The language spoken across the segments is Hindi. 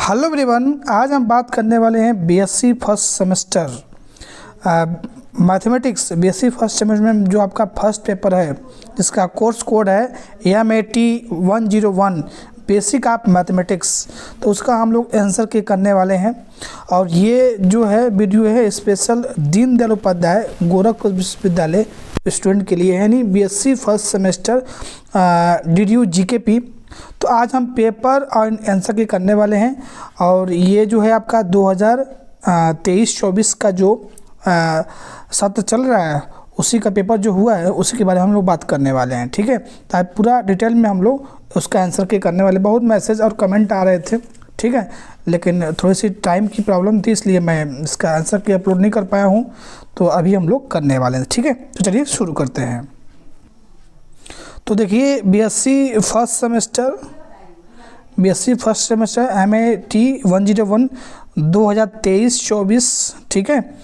हेलो एवरीवन, आज हम बात करने वाले हैं BSc first semester mathematics. BSc first semester में जो आपका फर्स्ट पेपर है जिसका कोर्स कोड है MAT 101 बेसिक ऑफ मैथमेटिक्स, तो उसका हम लोग आंसर के करने वाले हैं। और ये जो है वीडियो है स्पेशल दीनदयाल उपाध्याय गोरखपुर विश्वविद्यालय स्टूडेंट के लिए है, यानी BSc first semester DDU GKP। तो आज हम पेपर और आंसर के करने वाले हैं। और ये जो है आपका 2023-24 का जो सत्र चल रहा है उसी का पेपर जो हुआ है उसी के बारे में हम लोग बात करने वाले हैं, ठीक है। तो आज पूरा डिटेल में हम लोग उसका आंसर के करने वाले। बहुत मैसेज और कमेंट आ रहे थे, ठीक है, लेकिन थोड़ी सी टाइम की प्रॉब्लम थी इसलिए मैं इसका आंसर के अपलोड नहीं कर पाया हूँ। तो अभी हम लोग करने वाले हैं, ठीक है। तो चलिए शुरू करते हैं। तो देखिए बीएससी फर्स्ट सेमेस्टर MAT 101 2023-24, ठीक है,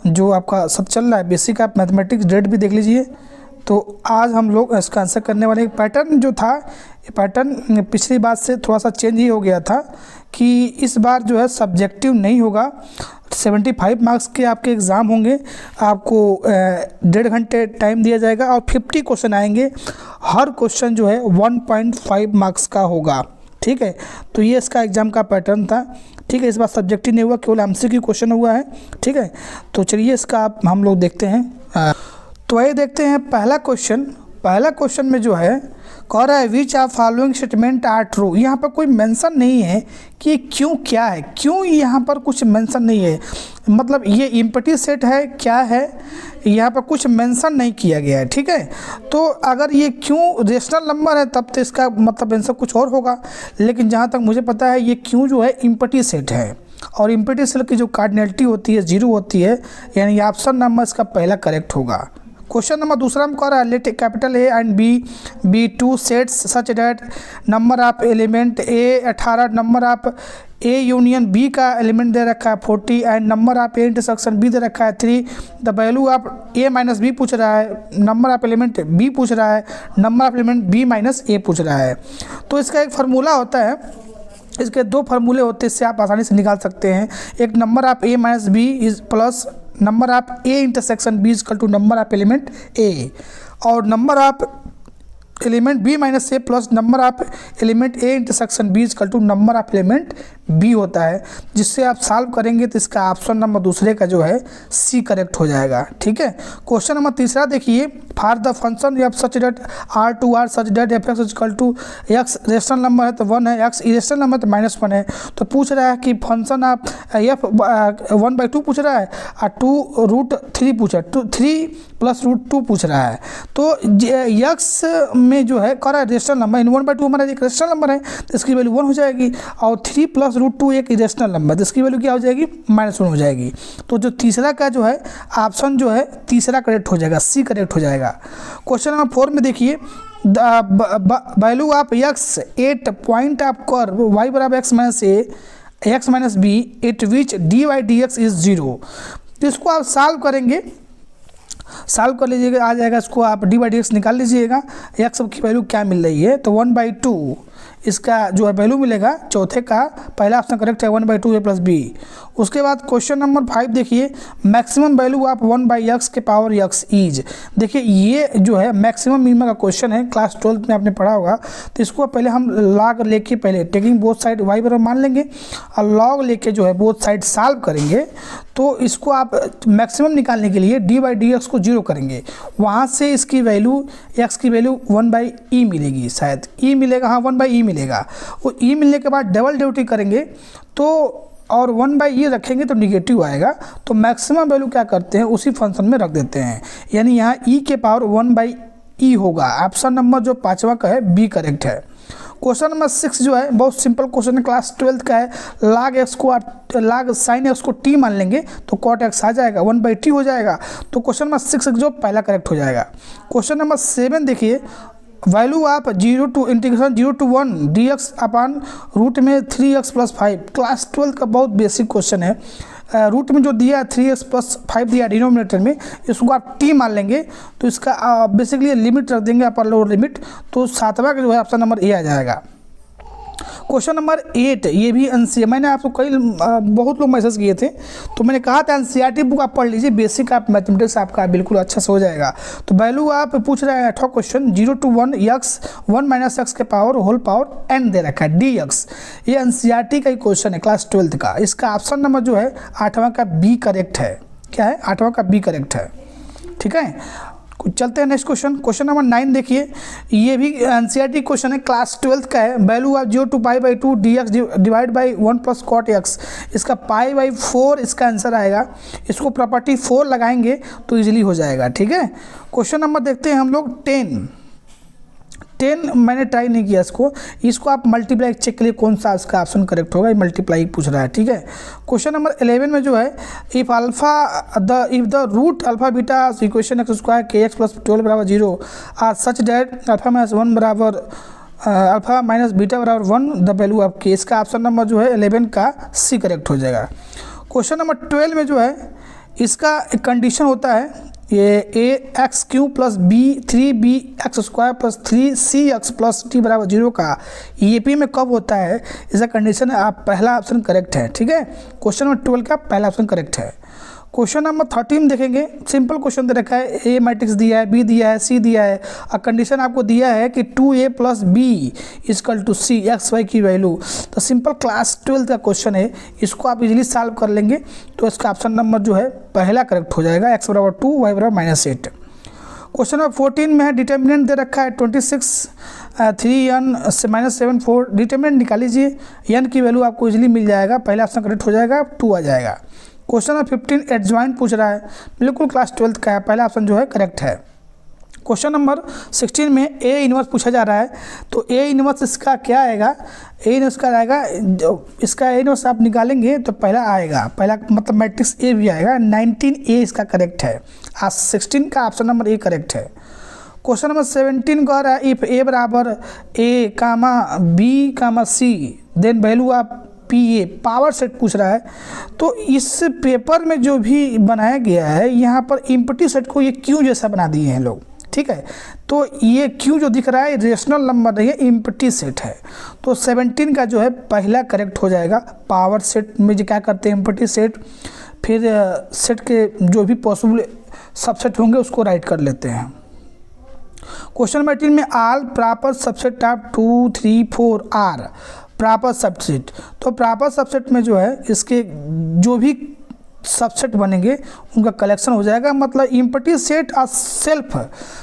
जो आपका सब चल रहा है बेसिक ऑफ मैथमेटिक्स। डेट भी देख लीजिए। तो आज हम लोग इसका आंसर करने वाले। पैटर्न जो था, ये पैटर्न पिछली बार से थोड़ा सा चेंज ही हो गया था कि इस बार जो है सब्जेक्टिव नहीं होगा। 75 मार्क्स के आपके एग्ज़ाम होंगे, आपको 1.5 घंटे टाइम दिया जाएगा और 50 क्वेश्चन आएंगे। हर क्वेश्चन जो है 1.5 मार्क्स का होगा, ठीक है। तो ये इसका एग्ज़ाम का पैटर्न था, ठीक है। इस बार सब्जेक्टिव नहीं हुआ, केवल MCQ क्वेश्चन हुआ है, ठीक है। तो चलिए इसका हम लोग देखते हैं। तो ये देखते हैं पहला क्वेश्चन में जो है कह रहा है which are following statement are true. यहाँ पर कोई मेंशन नहीं है कि क्यों क्या है, क्यों यहाँ पर कुछ मेंशन नहीं है, मतलब ये इम्पटी सेट है क्या है, यहाँ पर कुछ मेंशन नहीं किया गया है, ठीक है। तो अगर ये क्यों रेशनल नंबर है तब तो इसका मतलब आंसर कुछ और होगा, लेकिन जहाँ तक मुझे पता है ये क्यों जो है इम्पटी सेट है। और इम्पटी सेट की जो कार्डिनलिटी होती है 0 होती है, यानी ऑप्शन नंबर इसका पहला करेक्ट होगा। क्वेश्चन नंबर दूसरा में कह रहा है let capital A and B be two sets such that number of element A 18, number of A union B का एलिमेंट दे रखा है 40 and number of A intersection B दे रखा है 3। The value of A minus B पूछ रहा है, नंबर ऑफ एलिमेंट B पूछ रहा है, number of element B minus A पूछ रहा है। तो इसका एक फार्मूला होता है, इसके 2 फार्मूले होते हैं, इससे आप आसानी से निकाल सकते हैं। एक number of A minus B is plus number of A intersection B equal to number of element A, और number of element B minus A plus number of element A intersection B equal to number of element B होता है। जिससे आप सॉल्व करेंगे तो इसका ऑप्शन नंबर दूसरे का जो है C करेक्ट हो जाएगा, ठीक है। क्वेश्चन नंबर तीसरा देखिए, for the function F such that R such that f(x) equal to x rational number है तो 1 है, x इरेशनल नंबर तो -1 है। तो पूछ रहा है कि फंक्शन आप f 1/2 पूछ रहा है और 2√3 पूछा, 3 + √2 पूछ रहा है। तो x में जो है कह रहा है रेशनल नंबर, इन 1/2 हमारा एक रेशनल नंबर है तो इसकी वैल्यू 1 हो जाएगी, और 3 + √2 एक इरेशनल नंबर तो इसकी वैल्यू क्या हो जाएगी -1 हो जाएगी। तो जो तीसरा का जो है ऑप्शन जो है तीसरा करेक्ट हो जाएगा, C करेक्ट हो जाएगा। क्वेश्चन नंबर 4 में देखिए value of x 8 point of curve y बराबर x minus a x minus b eight which dy/dx is 0। तो इसको आप सॉल्व करेंगे, सॉल्व कर लीजिएगा, आ जाएगा। इसको आप dy/dx निकाल लीजिएगा, x की वैल्यू क्या मिल रही है तो 1/2 इसका जो है वैल्यू मिलेगा। चौथे का पहला ऑप्शन करेक्ट है 1/2 a + b। उसके बाद क्वेश्चन नंबर 5 देखिए, मैक्सिमम वैल्यू ऑफ 1/x के पावर x इज। देखिए ये जो है मैक्सिमम मिनिमम का क्वेश्चन है, क्लास 12 में आपने पढ़ा होगा। तो इसको पहले हम लॉग लेके पहले टेकिंग बोथ साइड y बराबर मान लेंगे और लॉग लेके जो है बोथ साइड सॉल्व करेंगे। तो इसको आप मैक्सिमम निकालने के लिए dy/dx को 0 करेंगे, वहाँ से इसकी वैल्यू x की वैल्यू 1/e मिलेगी, शायद e मिलेगा, हाँ 1/e मिलेगा। वो e मिलने के बाद डबल ड्यूटी करेंगे तो और 1/e रखेंगे तो निगेटिव आएगा। तो मैक्सिमम वैल्यू क्या करते हैं उसी फंक्शन में रख देते हैं, यानी यहाँ e के पावर 1/e होगा। ऑप्शन नंबर जो 5वां का है B करेक्ट है। क्वेश्चन नंबर 6 जो है बहुत सिंपल क्वेश्चन है, क्लास 12 का है। log sin x को t मान लेंगे तो cot x आ जाएगा, 1/t हो जाएगा। तो क्वेश्चन नंबर 6 जो पहला करेक्ट हो जाएगा। क्वेश्चन नंबर 7 देखिए, value of 0 to integration 0 to 1 dx upon root में 3x + 5। क्लास 12 का बहुत बेसिक क्वेश्चन है। रूट में जो दिया 3x + 5 दिया डिनोमिनेटर में, इसको आप t मान लेंगे तो इसका बेसिकली लिमिट रख देंगे अपर लोअर लिमिट, तो 7वां का जो है ऑप्शन नंबर A आ जाएगा। क्वेश्चन नंबर 8, ये भी एनसीईआरटी, मैंने आपको बहुत लोग मैसेज किए थे, तो मैंने कहा था एनसीईआरटी बुक आप पढ़ लीजिए, बेसिक आप मैथमेटिक्स आपका बिल्कुल अच्छा से हो जाएगा। तो वैल्यू आप पूछ रहे हैं 8वां क्वेश्चन, 0 to 1 x 1 - x के पावर होल पावर n दे रखा है dx। ये एनसीईआरटी का ही क्वेश्चन है क्लास 12th का। इसका ऑप्शन नंबर जो है 8वां का बी करेक्ट है। क्या है? 8वां का बी करेक्ट है। ठीक है, चलते हैं नेक्स्ट क्वेश्चन। क्वेश्चन नंबर 9 देखिए, ये भी एनसीईआरटी क्वेश्चन है, क्लास 12th का है। Value of 0 to π/2 dx divide by 1 + cot x। इसका π/4 इसका आंसर आएगा। इसको प्रॉपर्टी 4 लगाएंगे तो इजीली हो जाएगा। ठीक है, क्वेश्चन नंबर देखते हैं हम लोग 10 मैंने ट्राई नहीं किया इसको आप मल्टीप्लाई चेक के लिए कौन सा इसका ऑप्शन करेक्ट होगा, ये मल्टीप्लाई पूछ रहा है। ठीक है, क्वेश्चन नंबर 11 में जो है if the root alpha beta equation x² kx + 12 = 0 are such that alpha - 1 बराबर अल्फा - बीटा बराबर 1 द वैल्यू ऑफ k। इसका ऑप्शन नंबर जो है 11 का सी करेक्ट हो जाएगा। क्वेश्चन नंबर 12 में जो है इसका एक कंडीशन होता है, ये ax³ + b3bx² + 3cx + t = 0 का ईएपी में कब होता है, इसका कंडीशन है। आप पहला ऑप्शन करेक्ट है। ठीक है, क्वेश्चन नंबर 12 का पहला ऑप्शन करेक्ट है। क्वेश्चन नंबर 13 देखेंगे, सिंपल क्वेश्चन दे रखा है, ए मैट्रिक्स दिया है, बी दिया है, सी दिया है, और कंडीशन आपको दिया है कि 2a + b = c x y की वैल्यू। तो सिंपल क्लास 12 का क्वेश्चन है, इसको आप इजीली सॉल्व कर लेंगे तो इसका ऑप्शन नंबर जो है पहला करेक्ट हो जाएगा, x = 2 y = -8। क्वेश्चन नंबर 14 में है, डिटर्मिनेंट दे रखा है 26 3n से -7 4। डिटर्मिनेंट निकाल लीजिए, n की वैल्यू आपको इजीली मिल जाएगा, पहला ऑप्शन करेक्ट हो जाएगा, 2 आ जाएगा। क्वेश्चन नंबर 15 एडजॉइंट पूछ रहा है, बिल्कुल क्लास 12th का है, पहला ऑप्शन जो है करेक्ट है। क्वेश्चन नंबर 16 में ए इनवर्स पूछा जा रहा है, तो ए इनवर्स इसका क्या आएगा, ए इनवर्स का आएगा, इसका ए इनवर्स आप निकालेंगे तो पहला आएगा, पहला मतलब मैट्रिक्स ए भी आएगा, 19a इसका करेक्ट है। आज 16 का ऑप्शन नंबर ए करेक्ट है। क्वेश्चन नंबर 17 कह रहा है इफ ए बराबर a, b, c then value आप PA पावर सेट पूछ रहा है। तो इस पेपर में जो भी बनाया गया है यहाँ पर इम्पटी सेट को ये क्यू जैसा बना दिए हैं लोग। ठीक है, तो ये क्यू जो दिख रहा है रेशनल नंबर नहीं है, इम्पटी सेट है। तो 17 का जो है पहला करेक्ट हो जाएगा। पावर सेट में जो क्या करते हैं, इम्पटी सेट, फिर सेट के जो भी पॉसिबल सबसेट होंगे उसको राइट कर लेते हैं। क्वेश्चन नंबर 18 में all proper subset of 2 3 4 are proper subset. तो प्रॉपर सबसेट में जो है इसके जो भी सबसेट बनेंगे उनका कलेक्शन हो जाएगा, मतलब इम्पटी सेट और सेल्फ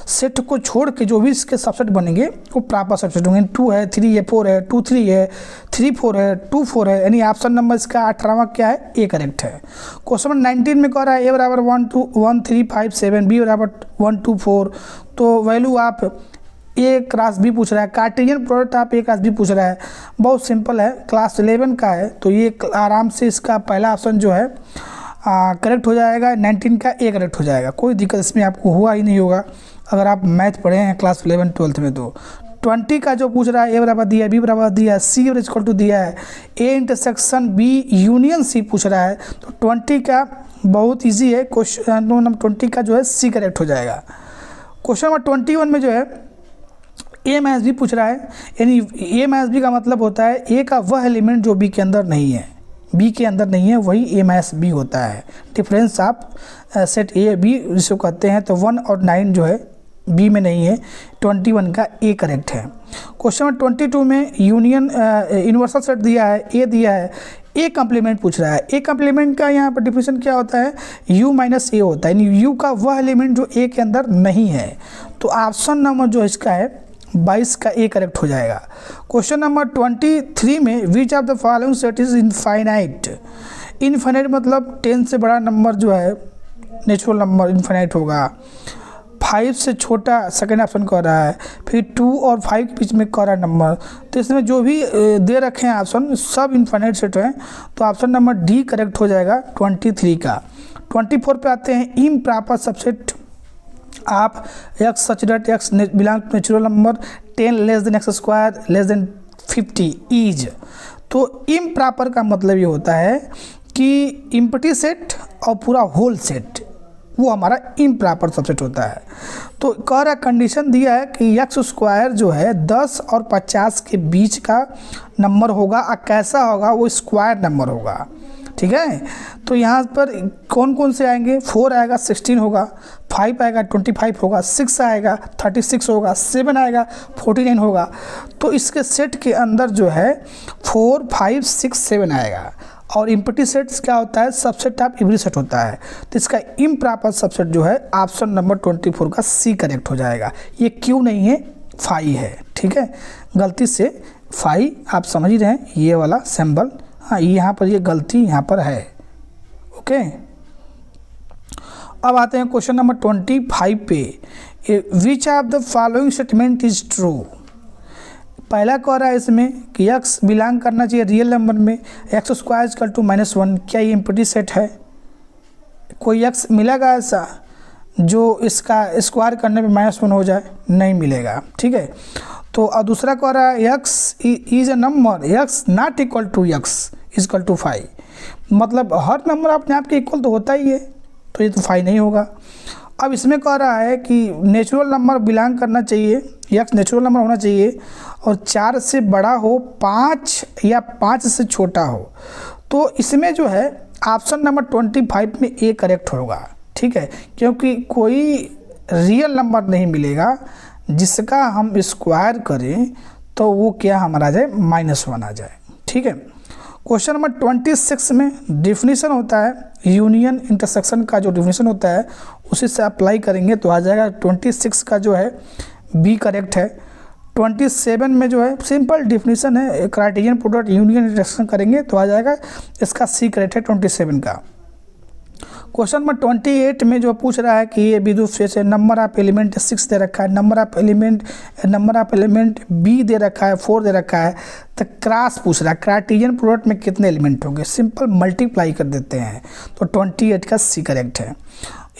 सेट को छोड़ के जो भी इसके सबसेट बनेंगे वो प्रॉपर सबसेट होंगे। 2 है, 3 है, 4 है, 2 3 है, 3 4 है, 2 4 है, यानी ऑप्शन नंबर इसका 18वां क्या है, ए करेक्ट है। क्वेश्चन नंबर 19 में कह रहा है ए बराबर 1 2 1 3 5 7 बी बराबर 1 2 4। तो वैल्यू आप ए क्रॉस बी पूछ रहा है, कार्टेशियन प्रोडक्ट आप ए क्रॉस बी पूछ रहा है, बहुत सिंपल है, क्लास 11 का है, तो ये आराम से इसका पहला ऑप्शन जो है करेक्ट हो जाएगा, 19 का ए करेक्ट हो जाएगा। कोई दिक्कत इसमें आपको हुआ ही नहीं होगा अगर आप मैथ पढ़े हैं क्लास 11 12th में। तो 20 का जो पूछ रहा है, ए बराबर दिया है, बी बराबर दिया है, सी = दिया है, A intersection B union C पूछ रहा है। तो 20 का बहुत ईजी है, क्वेश्चन नंबर 20 का जो है सी करेक्ट हो जाएगा। क्वेश्चन नंबर 21 में जो है ए माइनस बी पूछ रहा है, यानी ए माइनस बी का मतलब होता है ए का वह एलिमेंट जो बी के अंदर नहीं है, बी के अंदर नहीं है, वही ए माइनस बी होता है। डिफरेंस आप सेट ए बी जिसको कहते हैं। तो 1 और 9 जो है बी में नहीं है, 21 का ए करेक्ट है। क्वेश्चन नंबर 22 में यूनियन यूनिवर्सल सेट दिया है, ए दिया है, ए कम्प्लीमेंट पूछ रहा है। ए कम्प्लीमेंट का यहाँ पर डिफिनेशन क्या होता है, यू माइनस ए होता है, यानी यू का वह एलिमेंट जो ए के अंदर नहीं है। तो ऑप्शन नंबर जो इसका है 22 का ए करेक्ट हो जाएगा। क्वेश्चन नंबर 23 में which of the following set is infinite. Infinite मतलब 10 से बड़ा नंबर जो है नेचुरल नंबर इनफाइनाइट होगा, 5 से छोटा सेकेंड ऑप्शन कह रहा है, फिर 2 और 5 के बीच में कह रहा है नंबर। तो इसमें जो भी दे रखे हैं ऑप्शन सब इनफाइनाइट सेट हैं, तो ऑप्शन नंबर डी करेक्ट हो जाएगा 23 का। 24 पे आते हैं, इम्प्रॉपर सबसेट आप x such that x belong to natural number 10 x² < 50 is. तो इम्प्रॉपर का मतलब ये होता है कि इम्पटी सेट और पूरा होल सेट वो हमारा इम्प्रॉपर सबसेट होता है। तो कह रहा कंडीशन दिया है कि एक्स स्क्वायर जो है 10 और 50 के बीच का नंबर होगा और कैसा होगा, वो स्क्वायर नंबर होगा। ठीक है, तो यहाँ पर कौन कौन से आएंगे, 4 आएगा, 16 होगा, 5 आएगा, 25 होगा, 6 आएगा, 36 होगा, 7 आएगा, 49 होगा। तो इसके सेट के अंदर जो है 4, 5, 6, 7 आएगा। और इम्पटी सेट्स क्या होता है, सबसेट ऑफ एवरी सेट होता है। तो इसका इम्प्रॉपर सबसेट जो है ऑप्शन नंबर 24 का सी करेक्ट हो जाएगा। ये क्यों नहीं है, 5 है। ठीक है, गलती से 5 आप समझ ही रहे हैं, ये वाला सिंबल, हाँ यहाँ पर ये गलती यहाँ पर है। ओके, अब आते हैं क्वेश्चन नंबर 25 पे। Which of the following statement is true. पहला कह रहा है इसमें कि x बिलोंग करना चाहिए रियल नंबर में, एक्स स्क्वायर इक्वल टू -1। क्या ये एम्प्टी सेट है? कोई x मिलेगा ऐसा जो इसका स्क्वायर करने पे -1 हो जाए? नहीं मिलेगा। ठीक है, तो और दूसरा कह रहा है x is a number x not equal to x equal to 5। मतलब हर नंबर अपने आप के इक्वल तो होता ही है, तो ये तो 5 नहीं होगा। अब इसमें कह रहा है कि नेचुरल नंबर बिलोंग करना चाहिए, x नेचुरल नंबर होना चाहिए और 4 से बड़ा हो, 5 या 5 से छोटा हो। तो इसमें जो है ऑप्शन नंबर 25 में ए करेक्ट होगा। ठीक है, क्योंकि कोई रियल नंबर नहीं मिलेगा जिसका हम स्क्वायर करें तो वो क्या हमारा आ जाए, -1 आ जाए। ठीक है, क्वेश्चन नंबर 26 में डिफिनीशन होता है, यूनियन इंटरसेक्शन का जो डिफिनीशन होता है उसी से अप्लाई करेंगे तो आ जाएगा। 26 का जो है बी करेक्ट है। 27 में जो है सिंपल डिफिनीशन है, क्राइटेरियन प्रोडक्ट यूनियन इंटरसेक्शन करेंगे तो आ जाएगा, इसका सी करेक्ट है 27 का। क्वेश्चन नंबर 28 में जो पूछ रहा है कि ये विद्युत स्पेस है, नंबर ऑफ एलिमेंट 6 दे रखा है, नंबर ऑफ एलिमेंट बी दे रखा है, 4 दे रखा है, तो क्रॉस पूछ रहा है, क्राइटेरियन प्रोडक्ट में कितने एलिमेंट होंगे, सिंपल मल्टीप्लाई कर देते हैं। तो 28 का सी करेक्ट है।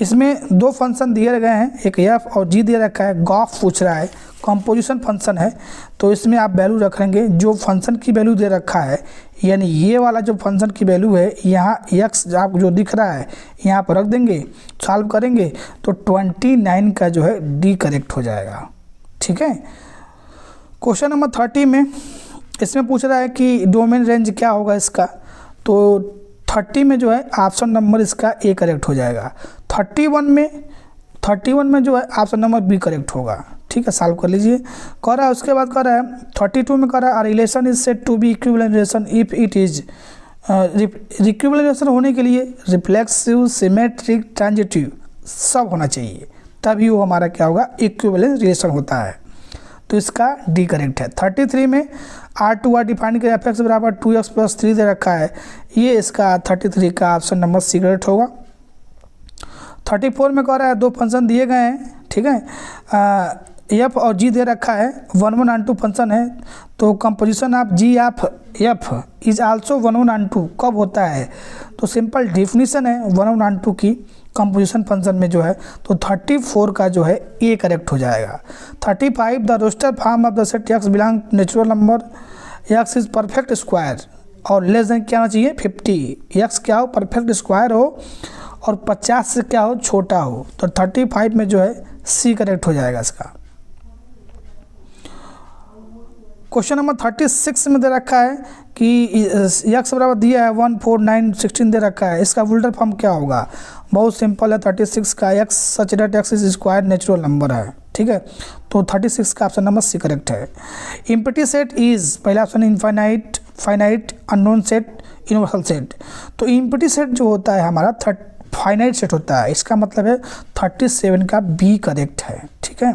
इसमें 2 फंक्शन दिए गए हैं, एक एफ और जी दे रखा है, गॉफ पूछ रहा है, कंपोजिशन फंक्शन है, तो इसमें आप वैल्यू रखेंगे जो फंक्शन की वैल्यू दे रखा है, यानी ये वाला जो फंक्शन की वैल्यू है यहाँ x आप जो दिख रहा है यहाँ पर रख देंगे, सॉल्व करेंगे तो 29 का जो है डी करेक्ट हो जाएगा। ठीक है, क्वेश्चन नंबर 30 में इसमें पूछ रहा है कि डोमेन रेंज क्या होगा इसका, तो 30 में जो है ऑप्शन नंबर इसका ए करेक्ट हो जाएगा। 31 में जो है ऑप्शन नंबर बी करेक्ट होगा। ठीक है, सॉल्व कर लीजिए। कह रहा है उसके बाद कह रहा है 32 में कह रहा है relation is said to be equivalent relation if it is equivalent relation होने के लिए रिफ्लेक्सिव, सिमेट्रिक, ट्रांजिटिव सब होना चाहिए, तभी वो हमारा क्या होगा, इक्विवेलेंट रिलेशन होता है। तो इसका डी करेक्ट है। 33 में R2 डिफाइन कर एफ एक्स बराबर 2x + 3 दे रखा है, ये इसका 33 का ऑप्शन नंबर सी करेक्ट होगा। 34 में कह रहा है 2 फंक्शन दिए गए हैं, ठीक है, एफ और जी दे रखा है, 1 1 and 2 फंक्शन है, तो composition of G of F is also 1 1 and 2 कब होता है, तो सिंपल डिफिनीशन है 1 1 and 2 की कंपोजिशन फंक्शन में जो है, तो 34 का जो है ए करेक्ट हो जाएगा। 35 the roster form of the set X belong natural number X is perfect square और लेस देन क्या होना चाहिए 50, एक्स क्या हो, परफेक्ट स्क्वायर हो और 50 से क्या हो, छोटा हो, तो 35 में जो है सी करेक्ट हो जाएगा इसका। क्वेश्चन नंबर 36 में दे रखा है कि एक्स बराबर दिया है 1 4 9 16 दे रखा है, इसका वोल्टर फॉर्म क्या होगा, बहुत सिंपल है। 36 का x such that x is square natural number है। ठीक है, तो 36 का ऑप्शन नंबर सी करेक्ट है। इम्पटी सेट इज पहला option infinite, finite, unknown set, universal set. तो इम्पटी सेट जो होता है हमारा फाइनाइट सेट होता है, इसका मतलब है 37 का बी करेक्ट है। ठीक है,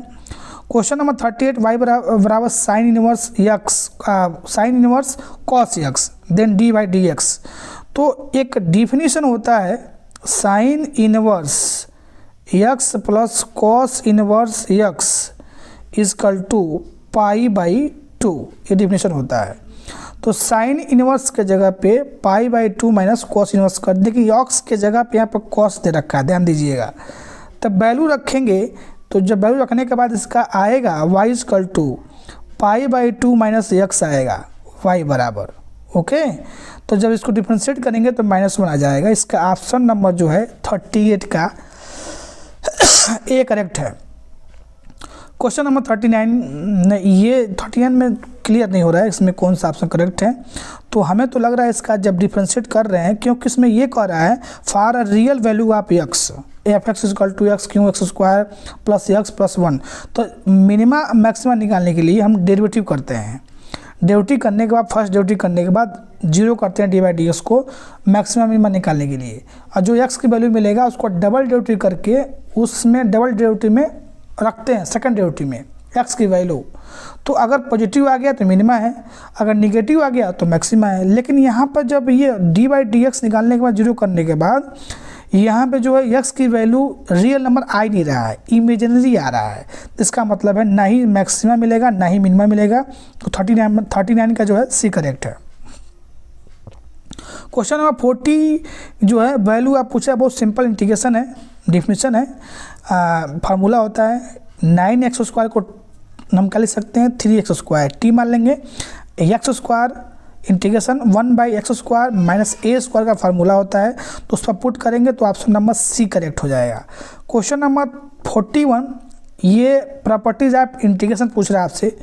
क्वेश्चन नंबर 38 वाई बराबर sine inverse x, sine inverse cos x then d by d x. तो एक डिफिनीशन होता है sine inverse x plus cos inverse x is equal to π/2, ये डिफिनीशन होता है। तो साइन इनवर्स के जगह पे π/2 माइनस कॉस इनवर्स कर, देखिए एक्स के जगह पे यहाँ पर कॉस दे रखा है, ध्यान दीजिएगा। तब वैल्यू रखेंगे तो जब वैल्यू रखने के बाद इसका आएगा y equal to π/2 minus x आएगा y बराबर, ओके। तो जब इसको डिफ्रेंशिएट करेंगे तो -1 आ जाएगा। इसका ऑप्शन नंबर जो है 38 का ए करेक्ट है। क्वेश्चन नंबर 39, ये 39 में क्लियर नहीं हो रहा है इसमें कौन सा ऑप्शन करेक्ट है। तो हमें तो लग रहा है इसका जब डिफ्रेंशिएट कर रहे हैं, क्योंकि इसमें ये कह रहा है for a real value of X F X equal to X Q X square plus X plus 1। तो मिनिमा मैक्सिमा निकालने के लिए हम डेरिवेटिव करते हैं। डेरिवेटिव करने के बाद, फर्स्ट डेरिवेटिव करने के बाद जीरो करते हैं डी बाई डी एक्स को मैक्सिमा मिनिमा निकालने के लिए, और जो एक्स की वैल्यू मिलेगा उसको डबल डेरिवेटिव करके उसमें डबल डेरिवेटिव में रखते हैं सेकंड डेरिवेटिव में एक्स की वैल्यू। तो अगर पॉजिटिव आ गया तो मिनिमा है, अगर निगेटिव आ गया तो मैक्सिमा है। लेकिन यहाँ पर जब ये डी बाई डी एक्स निकालने के बाद जीरो करने के बाद यहाँ पे जो है एक्स की वैल्यू रियल नंबर आ ही नहीं रहा है, इमेजिनरी आ रहा है। इसका मतलब है ना ही मैक्सिमा मिलेगा ना ही मिनिमा मिलेगा। तो 39 का जो है सी करेक्ट है। क्वेश्चन नंबर 40 जो है वैल्यू आप पूछा, बहुत सिंपल इंटीग्रेशन है, डिफिनेशन है, फार्मूला होता है 9x स्क्वायर को हम क्या लिख सकते हैं 3x स्क्वायर, टी मान लेंगे, x square integration 1/x square minus a square का फार्मूला होता है। तो उस पर पुट करेंगे तो ऑप्शन नंबर सी करेक्ट हो जाएगा। क्वेश्चन नंबर 41, ये प्रॉपर्टीज ऑफ इंटीग्रेशन पूछ रहा है आपसे।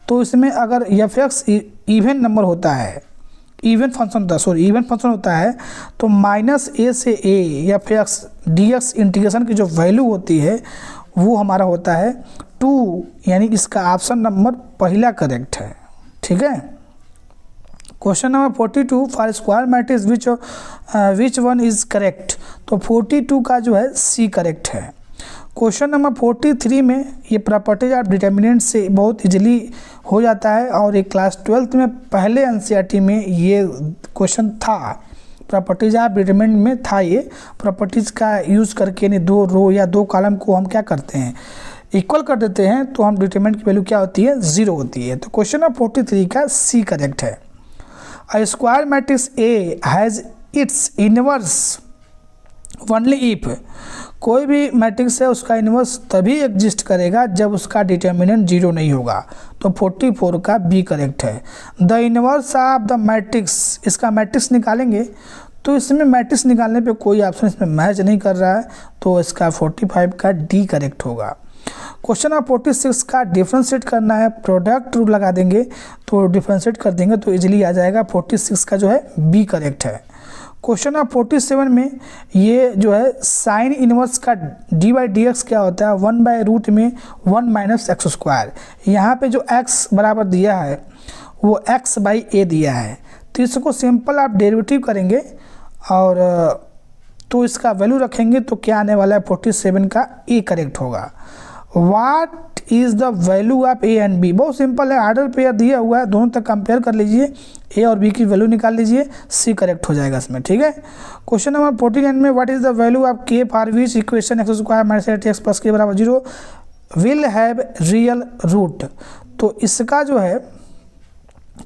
तो इसमें अगर एफ एक्स इवन नंबर होता है, इवन फंक्शन होता है तो माइनस ए से A F x D x integration की जो वैल्यू होती है वो हमारा होता है 2, यानी इसका ऑप्शन नंबर पहला करेक्ट है। ठीक है। Question number 42, for square matrix which one is correct. तो 42 का जो है सी करेक्ट है। क्वेश्चन नंबर 43 में ये प्रॉपर्टीज ऑफ डिटर्मिनेंट से बहुत इजीली हो जाता है, और एक क्लास 12th में पहले एनसीईआरटी में ये क्वेश्चन था, प्रॉपर्टीज ऑफ डिटर्मिनेंट में था। ये प्रॉपर्टीज़ का यूज़ करके यानी 2 रो या 2 कॉलम को हम क्या करते हैं इक्वल कर देते हैं, तो हम डिटर्मिनेंट की वैल्यू क्या होती है 0 होती है। तो क्वेश्चन नंबर 43 का सी करेक्ट है। A square matrix A has its inverse only if, कोई भी मैट्रिक्स है उसका इन्वर्स तभी एग्जिस्ट करेगा जब उसका डिटर्मिनेंट 0 नहीं होगा। तो 44 का बी करेक्ट है। The inverse of the matrix, इसका मैट्रिक्स निकालेंगे तो इसमें मैट्रिक्स निकालने पे कोई ऑप्शन इसमें मैच नहीं कर रहा है, तो इसका 45 का डी करेक्ट होगा। क्वेश्चन नंबर 46 का डिफ्रेंशिएट करना है, प्रोडक्ट रूल लगा देंगे तो डिफ्रेंशिएट कर देंगे तो इजीली आ जाएगा। 46 का जो है बी करेक्ट है। क्वेश्चन नंबर 47 में ये जो है साइन इनवर्स का डी बाई डी एक्स क्या होता है 1/रूट में 1 माइनस एक्स स्क्वायर। यहाँ पे जो एक्स बराबर दिया है वो एक्स बाई ए दिया है, तो इसको सिंपल आप डेरिवेटिव करेंगे और तो इसका वैल्यू रखेंगे तो क्या आने वाला है 47 का ए करेक्ट होगा। What is the value of A and B? बहुत सिंपल है, आर्डर पेयर दिया हुआ है, दोनों तक कंपेयर कर लीजिए, ए और बी की वैल्यू निकाल लीजिए, सी करेक्ट हो जाएगा इसमें। ठीक है। क्वेश्चन नंबर 49 में what is the value of k for which equation x square minus 8x plus k बराबर 0 विल हैव रियल रूट। तो इसका जो है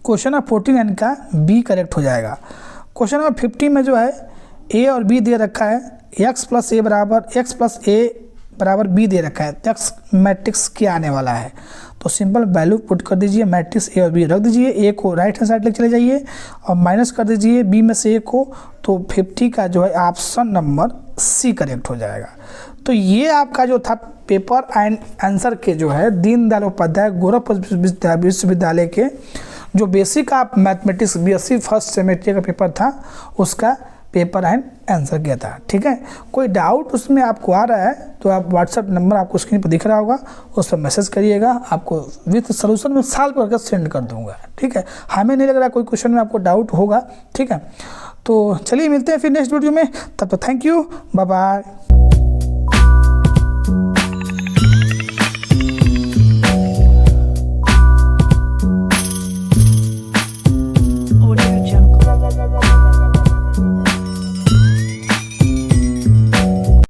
क्वेश्चन नंबर 49 का बी करेक्ट हो जाएगा। क्वेश्चन नंबर 50 में जो है ए और बी दे रखा है, एक्स प्लस ए बराबर बी दे रखा है, एक्स मैट्रिक्स क्या आने वाला है। तो सिंपल वैल्यू पुट कर दीजिए, मैट्रिक्स ए और बी रख दीजिए, ए को राइट हैंड साइड लेके चले जाइए और माइनस कर दीजिए बी में से ए को, तो 50 का जो है ऑप्शन नंबर सी करेक्ट हो जाएगा। तो ये आपका जो था पेपर एंड आंसर के जो है दीनदयाल उपाध्याय गोरखपुर विश्वविद्यालय के जो basic of mathematics BSc first semester का पेपर था उसका पेपर एंड आंसर किया था। ठीक है। कोई डाउट उसमें आपको आ रहा है तो आप व्हाट्सएप नंबर आपको स्क्रीन पर दिख रहा होगा, उस पर मैसेज करिएगा, आपको विथ सोल्यूशन में सॉल्व करके सेंड कर दूंगा। ठीक है। हमें नहीं लग रहा कोई क्वेश्चन में आपको डाउट होगा। ठीक है। तो चलिए मिलते हैं फिर नेक्स्ट वीडियो में, तब तो थैंक यू, बाय बाय।